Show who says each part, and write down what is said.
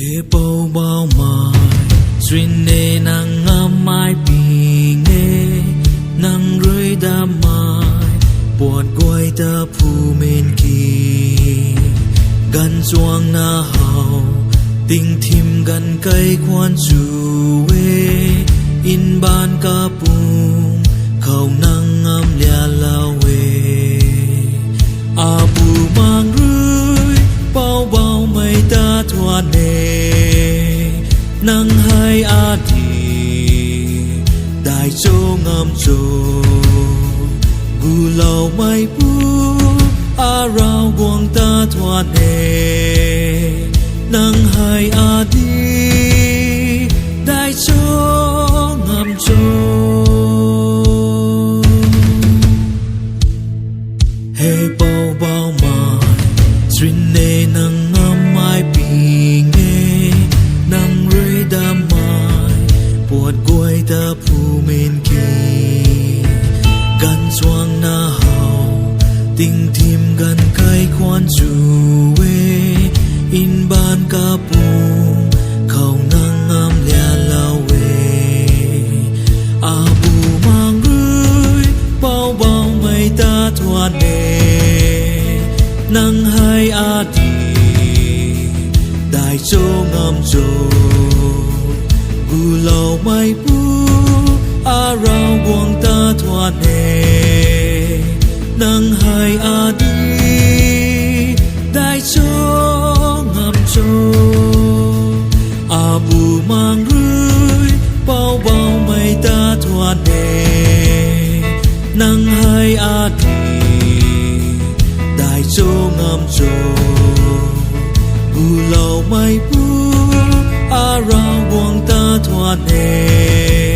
Speaker 1: He bao bao mai Duyên nê nàng ngắm mai bì nghe Nàng rơi đa mai Buồn quay ta phù mên kỳ Gan chuang na hào Tình thìm gan cây khoan dù In ban ca bùng Khẩu năng ngắm lia lao Abu mang rơi bao bao mây ta thoa nề Nắng hai đi Đại châu ngâm châu Gu lâu mây bu rao buông ta thoa nề Nắng hai đi Đại châu ngâm châu He bao bao mai Duyên nê nắng ngắm mai bì nghe Nắng rơi đa mai Buồn quay ta phù mên kỳ Gan chuang na hào Tình thìm gan cây khoan dù In ban ca bùng Khẩu nắng ngắm lia lao Abu mang rơi bao bao mây ta thoa nề Nắng hai đi Đại châu ngâm châu Gu lâu mây bu rao buông ta thoa nề Nắng hai đi Đại châu ngâm châu Abu mang rơi bao bao mây ta thoa nề Nắng hai đi Đại châu ngâm châu Gu lâu mây bu rao buông ta thoa nề